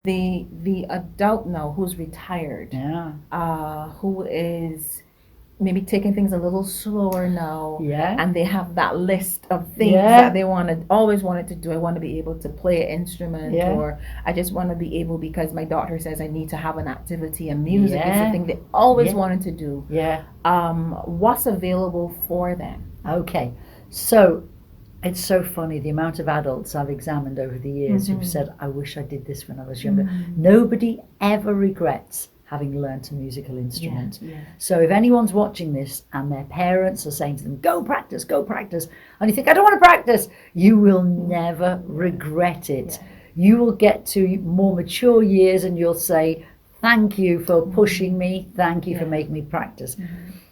the adult now who's retired, who is maybe taking things a little slower now, and they have that list of things that they always wanted to do. I want to be able to play an instrument, or I just want to be able, because my doctor says I need to have an activity, and music is the thing they always wanted to do. What's available for them? Okay, so it's so funny the amount of adults I've examined over the years who've said, I wish I did this when I was younger. Nobody ever regrets having learnt a musical instrument. So if anyone's watching this and their parents are saying to them, go practice, and you think, I don't want to practice, you will never regret it. You will get to more mature years and you'll say, thank you for pushing me, thank you for making me practice.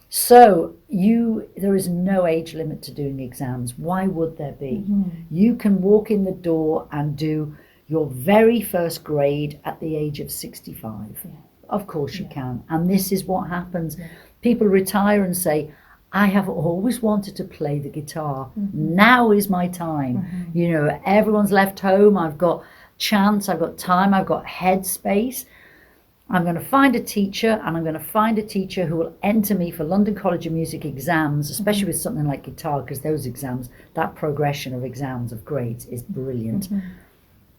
So there is no age limit to doing exams. Why would there be? You can walk in the door and do your very first grade at the age of 65. Of course you can. And this is what happens. People retire and say, I have always wanted to play the guitar. Now is my time. You know, everyone's left home. I've got chance, I've got time, I've got headspace. I'm going to find a teacher, and I'm going to find a teacher who will enter me for London College of Music exams, especially with something like guitar, because those exams, that progression of exams, of grades, is brilliant.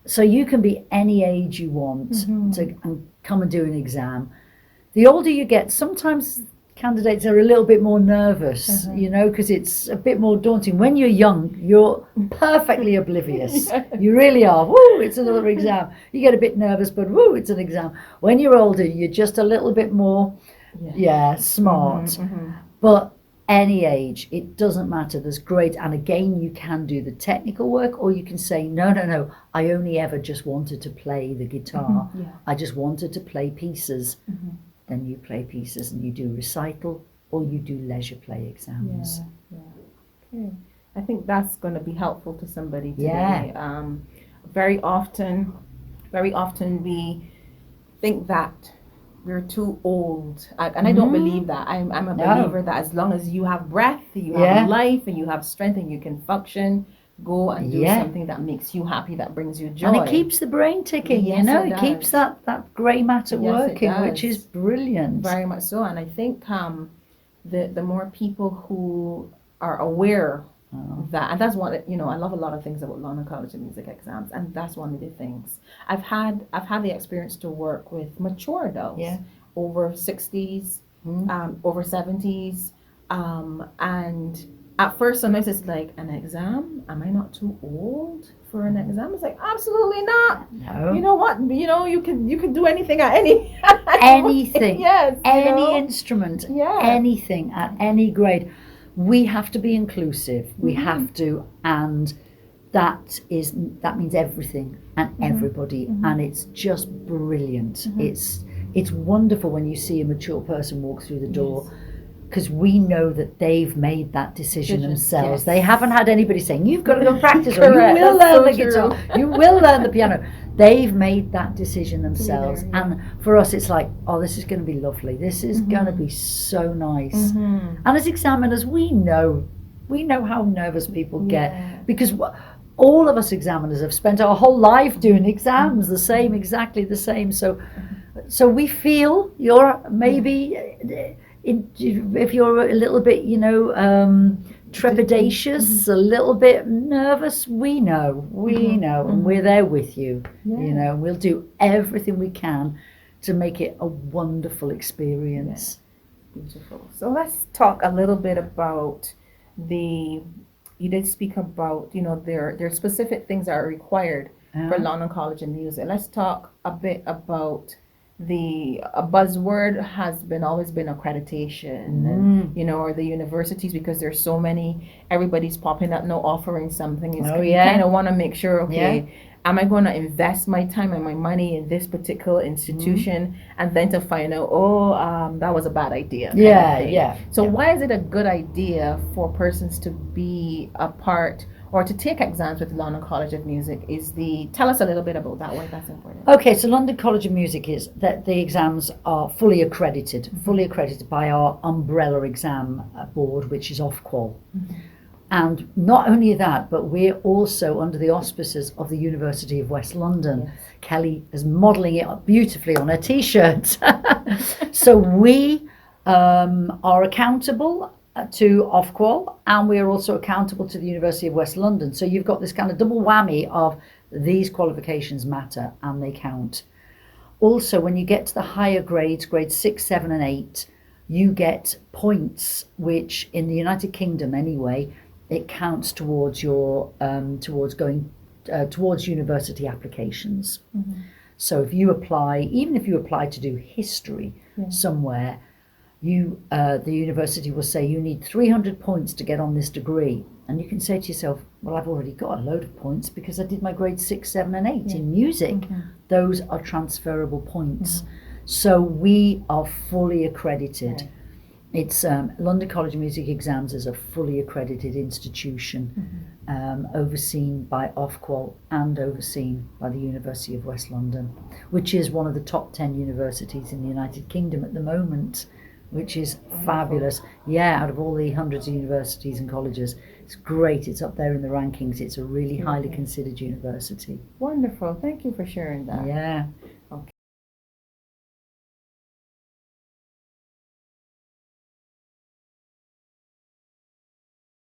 So you can be any age you want to come and do an exam. The older you get, sometimes candidates are a little bit more nervous, you know, because it's a bit more daunting. When you're young, you're perfectly oblivious. You really are. Woo, it's another exam. You get a bit nervous, but woo, it's an exam. When you're older, you're just a little bit more, smart. But any age, it doesn't matter. There's great, and again, you can do the technical work, or you can say, no, I only ever just wanted to play the guitar. I just wanted to play pieces. Then you play pieces and you do recital, or you do leisure play exams. Okay. I think that's going to be helpful to somebody today. Very often we think that we're too old, and I don't believe that. I'm a believer that as long as you have breath, you have life, and you have strength, and you can function, go and do something that makes you happy, that brings you joy. And it keeps the brain ticking, you know, it keeps that grey matter working, which is brilliant. Very much so. And I think the more people who are aware that, and that's what, you know, I love a lot of things about London College of Music exams, and that's one of the things. I've had the experience to work with mature adults, over 60s, over 70s, and at first, sometimes it's like, an exam? Am I not too old for an exam? It's like, absolutely not. No. You know what? You know, you can do anything at any anything. Any instrument. Anything at any grade. We have to be inclusive. We have to, and that means everything and everybody, and it's just brilliant. It's wonderful when you see a mature person walk through the door. Because we know that they've made that decision themselves. They haven't had anybody saying, you've got to go practice, or you will learn the guitar, you will learn the piano. They've made that decision themselves. And for us, it's like, oh, this is going to be lovely. This is going to be so nice. And as examiners, we know how nervous people get. Because all of us examiners have spent our whole life doing exams, exactly the same. So we feel you're maybe... if you're a little bit, you know, trepidatious, a little bit nervous, we know, and we're there with you. You know, we'll do everything we can to make it a wonderful experience. Beautiful. So let's talk a little bit about you did speak about, you know, there are specific things that are required for London College of Music. Let's talk a bit about a buzzword has always been accreditation, and, you know, or the universities, because there's so many, everybody's popping up now offering something. You kind of want to make sure, am I going to invest my time and my money in this particular institution, and then to find out, that was a bad idea. So why is it a good idea for persons to be a part or to take exams with London College of Music? Tell us a little bit about that, why that's important. Okay, so London College of Music is that the exams are fully accredited by our umbrella exam board, which is Ofqual. And not only that, but we're also under the auspices of the University of West London. Yes. Kelly is modelling it up beautifully on her T-shirt. So we are accountable to Ofqual, and we are also accountable to the University of West London. So you've got this kind of double whammy of these qualifications matter and they count. Also, when you get to the higher grades, grades 6, 7 and 8, you get points, which in the United Kingdom anyway, it counts towards your towards university applications. Mm-hmm. So if you apply, even if you apply to do history somewhere, you the university will say you need 300 points to get on this degree, and you can say to yourself, well, I've already got a load of points because I did my grades 6, 7 and 8 in music. Mm-hmm. Those are transferable points. So we are fully accredited. Right. It's London College of Music Exams is a fully accredited institution, overseen by Ofqual and overseen by the University of West London, which is one of the top 10 universities in the United Kingdom at the moment, which is fabulous. Yeah, out of all the hundreds of universities and colleges, it's great. It's up there in the rankings. It's a really highly considered university. Wonderful. Thank you for sharing that. Yeah.